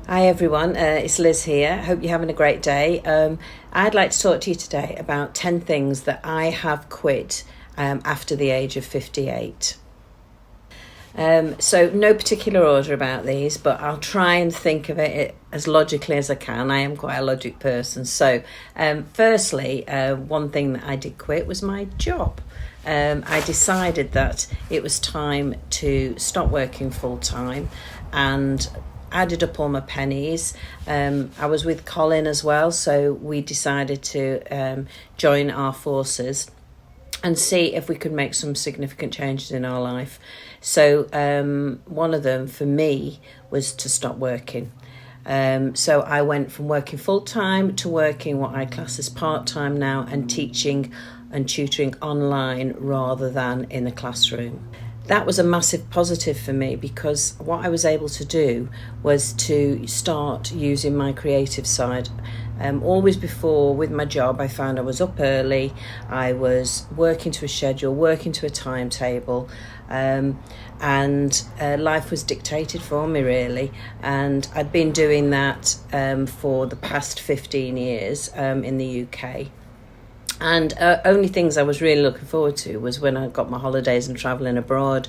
Hi everyone, it's Liz here. Hope you're having a great day. I'd like to talk to you today about 10 things that I have quit after the age of 58. So no particular order about these, but I'll try and think of it as logically as I can. I am quite a logic person. So firstly, one thing that I did quit was my job. I decided that it was time to stop working full time and added up all my pennies. I was with Colin as well, so we decided to join our forces and see if we could make some significant changes in our life. So one of them for me was to stop working. So I went from working full-time to working what I class as part-time now and teaching and tutoring online rather than in a classroom. That was a massive positive for me because what I was able to do was to start using my creative side. Always before with my job, I found I was up early, I was working to a schedule, working to a timetable, and life was dictated for me really. And I'd been doing that for the past 15 years in the UK. And only things I was really looking forward to was when I got my holidays and travelling abroad.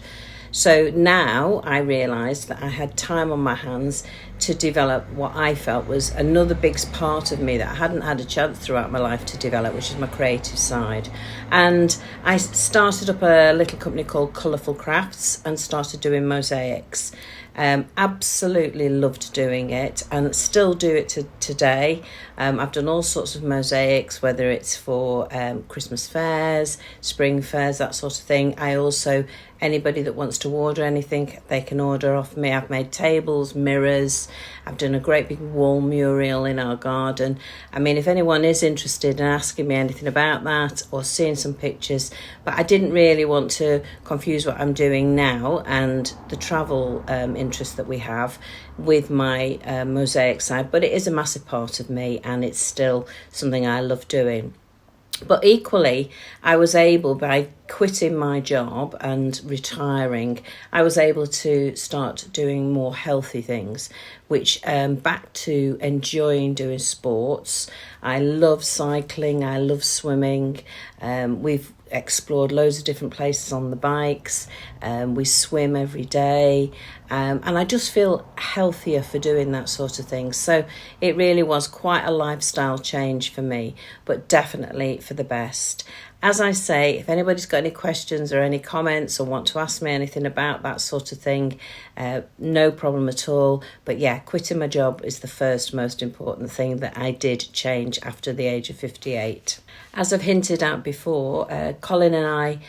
So now I realised that I had time on my hands to develop what I felt was another big part of me that I hadn't had a chance throughout my life to develop, which is my creative side. And I started up a little company called Colourful Crafts and started doing mosaics. Absolutely loved doing it and still do it today. I've done all sorts of mosaics, whether it's for Christmas fairs, spring fairs, that sort of thing. I also, anybody that wants to order anything, they can order off me. I've made tables, mirrors. I've done a great big wall mural in our garden. I mean, if anyone is interested in asking me anything about that or seeing some pictures, but I didn't really want to confuse what I'm doing now and the travel interest that we have with my mosaic side, but it is a massive part of me and it's still something I love doing. But equally, I was able, by quitting my job and retiring, I was able to start doing more healthy things, which back to enjoying doing sports. I love cycling, I love swimming. We've explored loads of different places on the bikes. We swim every day. And I just feel healthier for doing that sort of thing. So it really was quite a lifestyle change for me, but definitely for the best. As I say, if anybody's got any questions or any comments or want to ask me anything about that sort of thing, no problem at all. But yeah, quitting my job is the first most important thing that I did change after the age of 58. As I've hinted at before, Colin and I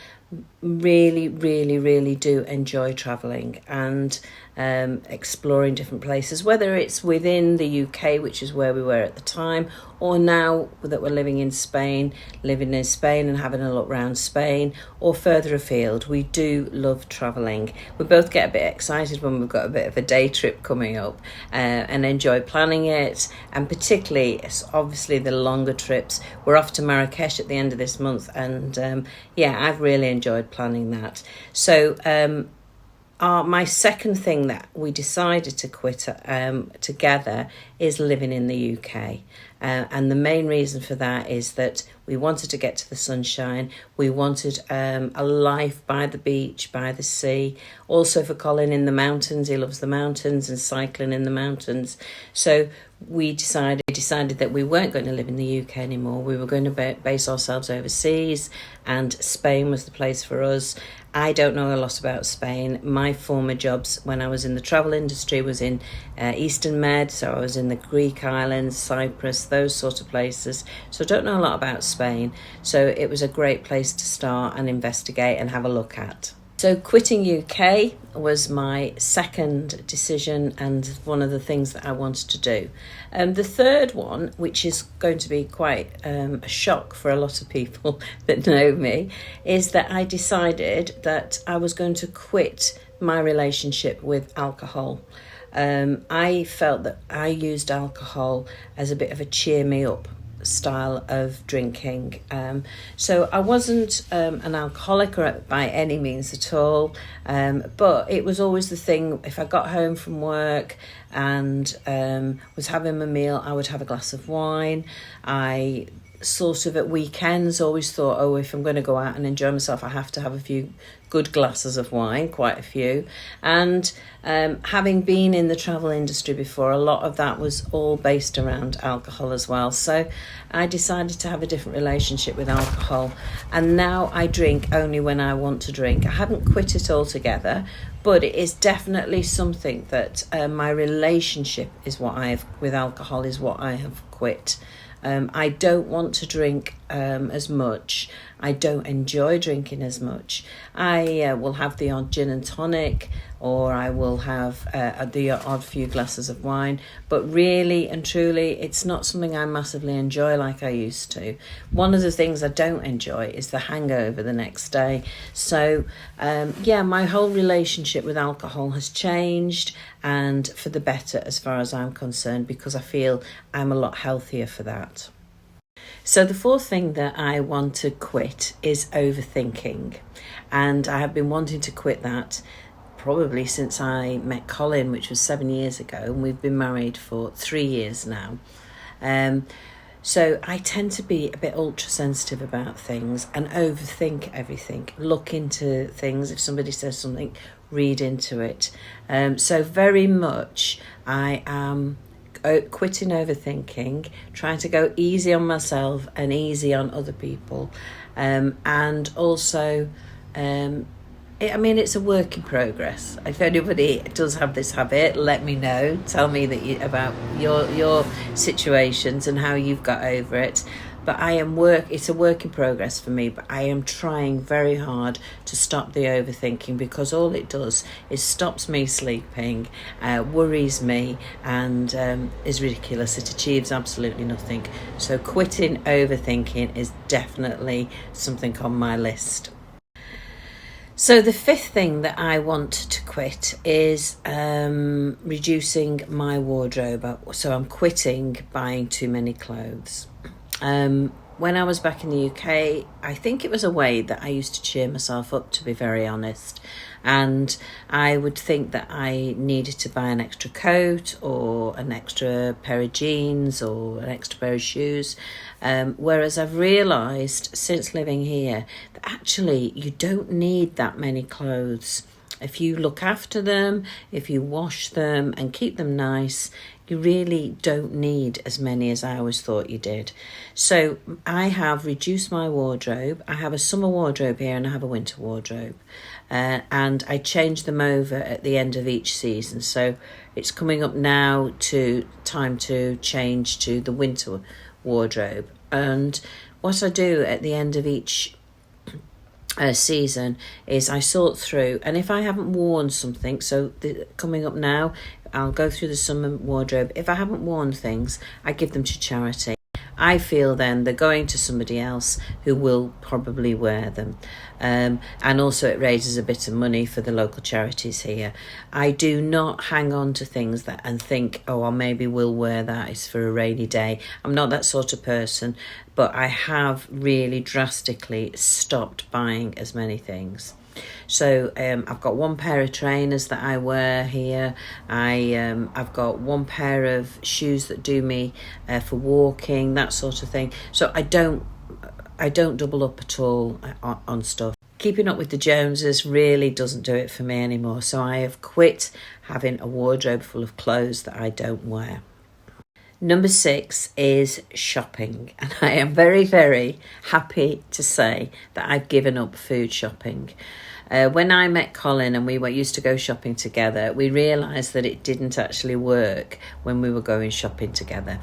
really do enjoy travelling and exploring different places, whether it's within the UK, which is where we were at the time, or now that we're living in Spain and having a look around Spain, or further afield. We do love travelling. We both get a bit excited when we've got a bit of a day trip coming up and enjoy planning it, and particularly obviously the longer trips. We're off to Marrakesh at the end of this month, and yeah, I've really enjoyed planning that. So my second thing that we decided to quit together is living in the UK. And the main reason for that is that we wanted to get to the sunshine. We wanted a life by the beach, by the sea. Also for Colin, in the mountains. He loves the mountains and cycling in the mountains. So we decided that we weren't going to live in the UK anymore. We were going to base ourselves overseas, and Spain was the place for us. I don't know a lot about Spain. My former jobs when I was in the travel industry was in Eastern Med, so I was in the Greek islands, Cyprus, those sort of places. So I don't know a lot about Spain. So it was a great place to start and investigate and have a look at. So quitting UK was my second decision and one of the things that I wanted to do. The third one, which is going to be quite a shock for a lot of people that know me, is that I decided that I was going to quit my relationship with alcohol. I felt that I used alcohol as a bit of a cheer me up style of drinking. So I wasn't an alcoholic by any means at all, but it was always the thing. If I got home from work and was having my meal, I would have a glass of wine. I sort of at weekends always thought, oh, if I'm going to go out and enjoy myself, I have to have a few good glasses of wine, quite a few. And having been in the travel industry before, a lot of that was all based around alcohol as well. So I decided to have a different relationship with alcohol, and now I drink only when I want to drink. I haven't quit it altogether, but it is definitely something that my relationship is with alcohol is what I have quit. I don't want to drink as much. I don't enjoy drinking as much. I will have the odd gin and tonic, or I will have the odd few glasses of wine. But really and truly, it's not something I massively enjoy like I used to. One of the things I don't enjoy is the hangover the next day. So, my whole relationship with alcohol has changed, and for the better as far as I'm concerned, because I feel I'm a lot healthier for that. So the fourth thing that I want to quit is overthinking. And I have been wanting to quit that probably since I met Colin, which was 7 years ago, and we've been married for 3 years now. So I tend to be a bit ultra sensitive about things and overthink everything, look into things. If somebody says something, read into it. So very much I am quitting overthinking, trying to go easy on myself and easy on other people. And also, it's a work in progress. If anybody does have this habit, let me know. Tell me about your situations and how you've got over it. But it's a work in progress for me, but I am trying very hard to stop the overthinking, because all it does is stops me sleeping, worries me, and is ridiculous. It achieves absolutely nothing. So quitting overthinking is definitely something on my list. So the fifth thing that I want to quit is reducing my wardrobe. So I'm quitting buying too many clothes. When I was back in the UK, I think it was a way that I used to cheer myself up, to be very honest. And I would think that I needed to buy an extra coat or an extra pair of jeans or an extra pair of shoes. Whereas I've realised since living here that actually you don't need that many clothes. If you look after them, if you wash them and keep them nice, you really don't need as many as I always thought you did. So I have reduced my wardrobe. I have a summer wardrobe here and I have a winter wardrobe. And I change them over at the end of each season. So it's coming up now to time to change to the winter wardrobe. And what I do at the end of each season is I sort through, and if I haven't worn something, coming up now, I'll go through the summer wardrobe. If I haven't worn things, I give them to charity. I feel then they're going to somebody else who will probably wear them. And also it raises a bit of money for the local charities here. I do not hang on to things and think, oh, well, maybe we'll wear that. It's for a rainy day. I'm not that sort of person, but I have really drastically stopped buying as many things. So I've got one pair of trainers that I wear here. I've got one pair of shoes that do me for walking, that sort of thing. So I don't double up at all on stuff. Keeping up with the Joneses really doesn't do it for me anymore. So I have quit having a wardrobe full of clothes that I don't wear. Number 6 is shopping. And I am very, very happy to say that I've given up food shopping. When I met Colin and we used to go shopping together, we realised that it didn't actually work when we were going shopping together.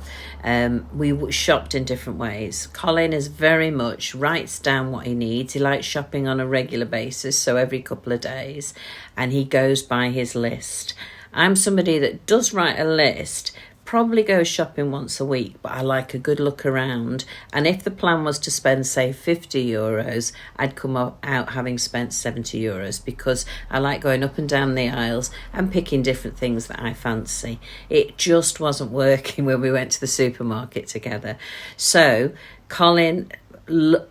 We shopped in different ways. Colin is very much writes down what he needs. He likes shopping on a regular basis, so every couple of days, and he goes by his list. I'm somebody that does write a list, probably go shopping once a week, but I like a good look around. And if the plan was to spend, say, €50, I'd come out having spent €70 because I like going up and down the aisles and picking different things that I fancy. It just wasn't working when we went to the supermarket together. So Colin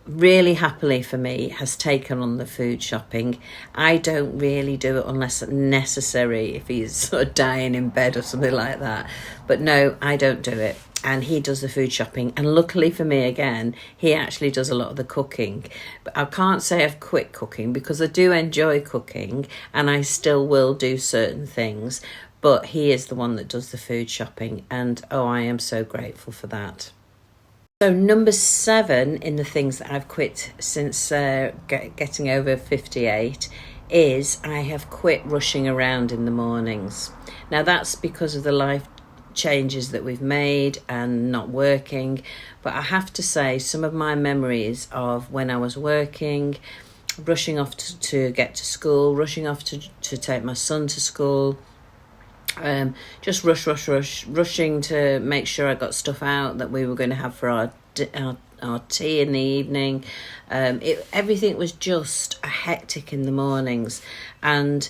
really happily for me has taken on the food shopping. I don't really do it unless necessary, if he's sort of dying in bed or something like that. But no, I don't do it. And he does the food shopping. And luckily for me, again, he actually does a lot of the cooking. But I can't say I've quit cooking because I do enjoy cooking and I still will do certain things. But he is the one that does the food shopping. And oh, I am so grateful for that. So number 7 in the things that I've quit since getting over 58 is I have quit rushing around in the mornings. Now that's because of the life changes that we've made and not working. But I have to say some of my memories of when I was working, rushing off to get to school, rushing off to take my son to school, just rushing to make sure I got stuff out that we were going to have for our tea in the evening. Everything was just hectic in the mornings, and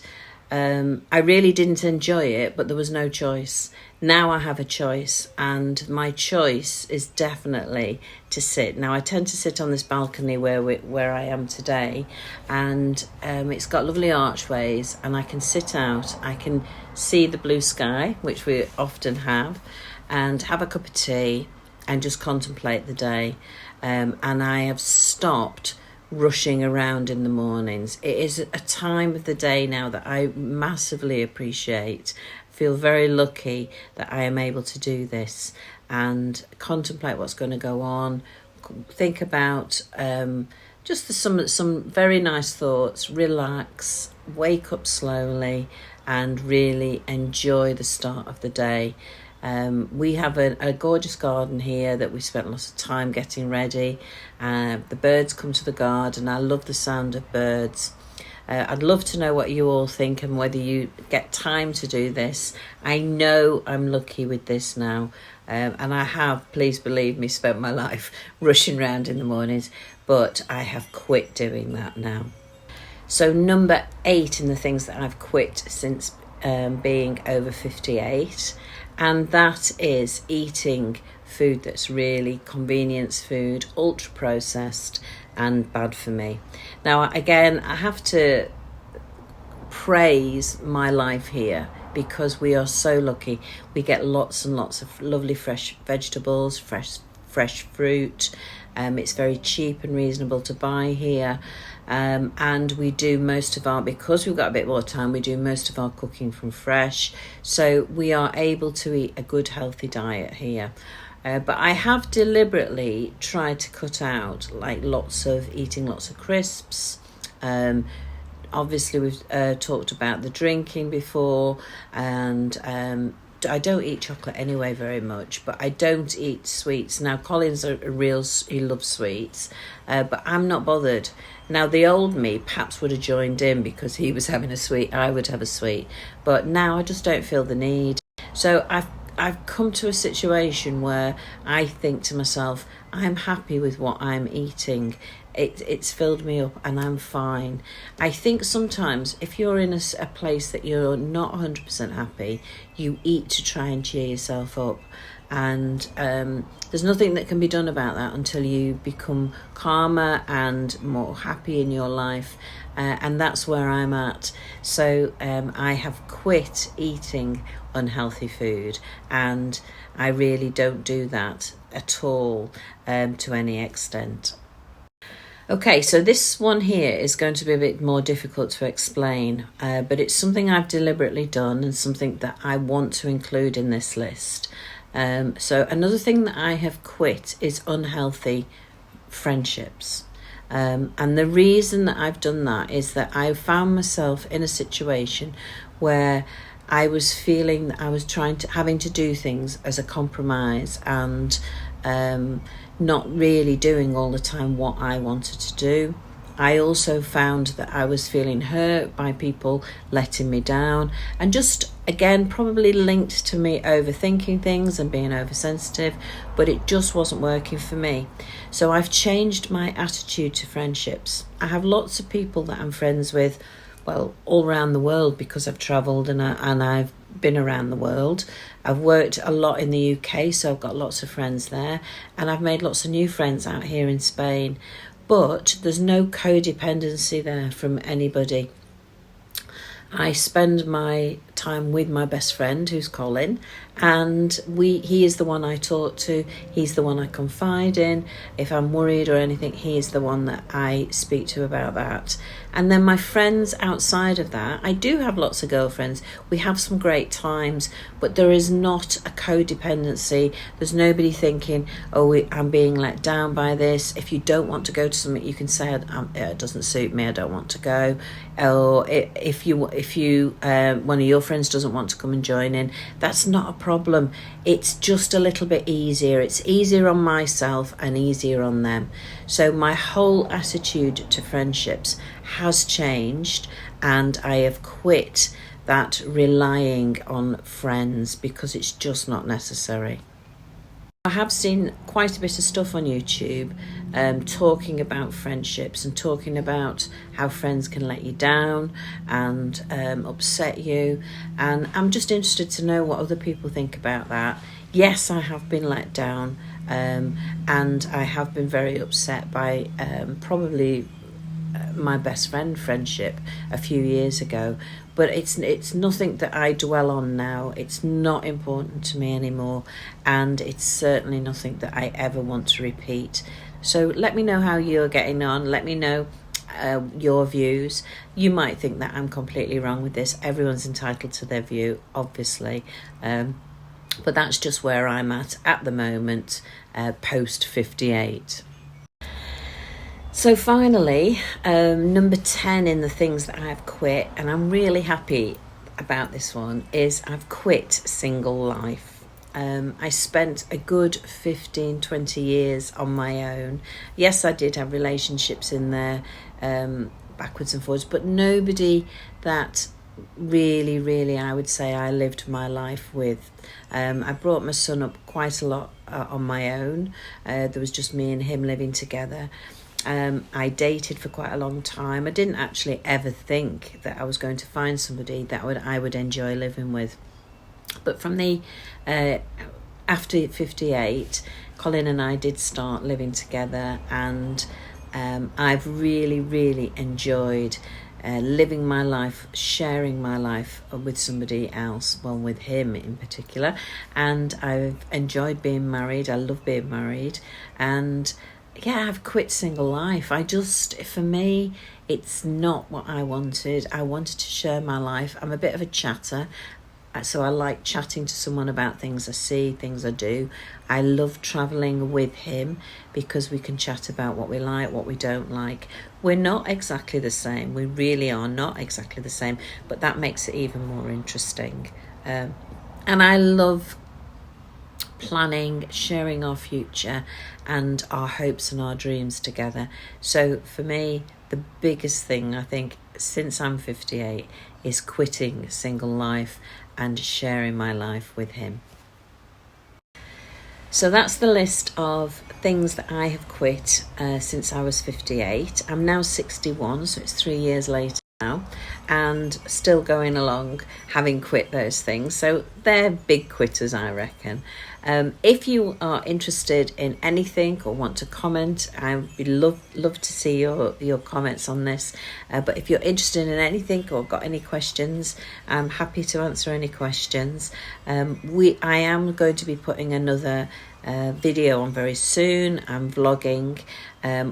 I really didn't enjoy it, but there was no choice. Now I have a choice, and my choice is definitely to sit. Now I tend to sit on this balcony where I am today, and it's got lovely archways, and I can sit out. I can see the blue sky, which we often have, and have a cup of tea and just contemplate the day. And I have stopped rushing around in the mornings. It is a time of the day now that I massively appreciate. Feel very lucky that I am able to do this and contemplate what's going to go on, think about just some very nice thoughts, relax, wake up slowly and really enjoy the start of the day. We have a gorgeous garden here that we spent lots of time getting ready. The birds come to the garden. I love the sound of birds. I'd love to know what you all think and whether you get time to do this. I know I'm lucky with this now. And I have, please believe me, spent my life rushing around in the mornings, but I have quit doing that now. So number 8 in the things that I've quit since being over 58, and that is eating food that's really convenience food, ultra processed and bad for me. Now again, I have to praise my life here because we are so lucky. We get lots and lots of lovely fresh vegetables, fresh fruit. It's very cheap and reasonable to buy here. And we do most of because we've got a bit more time, we do most of our cooking from fresh. So we are able to eat a good healthy diet here. But I have deliberately tried to cut out eating lots of crisps. Obviously we've talked about the drinking before, and I don't eat chocolate anyway very much, but I don't eat sweets. Now Colin's he loves sweets, but I'm not bothered. Now the old me perhaps would have joined in because he was having a sweet, I would have a sweet, but now I just don't feel the need. So I've come to a situation where I think to myself, I'm happy with what I'm eating. It's filled me up and I'm fine. I think sometimes if you're in a place that you're not 100% happy, you eat to try and cheer yourself up. And there's nothing that can be done about that until you become calmer and more happy in your life. And that's where I'm at. So I have quit eating unhealthy food, and I really don't do that at all to any extent. Okay, so this one here is going to be a bit more difficult to explain, but it's something I've deliberately done and something that I want to include in this list. So another thing that I have quit is unhealthy friendships. And the reason that I've done that is that I found myself in a situation where I was feeling that I was having to do things as a compromise and not really doing all the time what I wanted to do. I also found that I was feeling hurt by people letting me down, and just again probably linked to me overthinking things and being oversensitive, but it just wasn't working for me. So I've changed my attitude to friendships. I have lots of people that I'm friends with, well, all around the world, because I've travelled and I've been around the world. I've worked a lot in the UK, so I've got lots of friends there, and I've made lots of new friends out here in Spain. But there's no codependency there from anybody. I spend my time with my best friend, who's Colin, and he is the one I talk to. He's the one I confide in. If I'm worried or anything, he is the one that I speak to about that. And then my friends outside of that, I do have lots of girlfriends. We have some great times, but there is not a codependency. There's nobody thinking, oh, I'm being let down by this. If you don't want to go to something, you can say, it doesn't suit me, I don't want to go. Or if you one of your friends doesn't want to come and join in, that's not a problem. It's just a little bit easier. It's easier on myself and easier on them. So my whole attitude to friendships has changed, and I have quit that relying on friends because it's just not necessary. I have seen quite a bit of stuff on YouTube talking about friendships and talking about how friends can let you down and upset you, and I'm just interested to know what other people think about that. Yes, I have been let down, and I have been very upset by probably my best friend friendship a few years ago, but it's nothing that I dwell on now. It's not important to me anymore, and it's certainly nothing that I ever want to repeat. So let me know how you're getting on. Let me know your views. You might think that I'm completely wrong with this. Everyone's entitled to their view, obviously, but that's just where I'm at the moment, post 58. So finally, number 10 in the things that I've quit, and I'm really happy about this one, is I've quit single life. I spent a good 15-20 years on my own. Yes, I did have relationships in there, backwards and forwards, but nobody that really I would say I lived my life with. I brought my son up quite a lot on my own. There was just me and him living together. I dated for quite a long time. I didn't actually ever think that I was going to find somebody that I would enjoy living with. But from the after 58, Colin and I did start living together, and I've really enjoyed living my life, sharing my life with somebody else, well, with him in particular. And I've enjoyed being married. I love being married, and yeah, I've quit single life. For me, it's not what I wanted. I wanted to share my life. I'm a bit of a chatter, so I like chatting to someone about things I see, things I do. I love travelling with him because we can chat about what we like, what we don't like. We're not exactly the same. We really are not exactly the same, but that makes it even more interesting. And I love planning, sharing our future and our hopes and our dreams together. So for me, the biggest thing I think since I'm 58 is quitting single life and sharing my life with him. So that's the list of things that I have quit since I was 58. I'm now 61, so it's 3 years later now, and still going along having quit those things. So they're big quitters, I reckon. If you are interested in anything or want to comment, I would love to see your comments on this. But if you're interested in anything or got any questions, I'm happy to answer any questions. I am going to be putting another video on very soon. I'm vlogging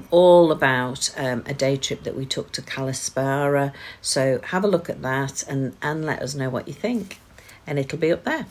all about a day trip that we took to Calispara. So have a look at that and let us know what you think, and it'll be up there.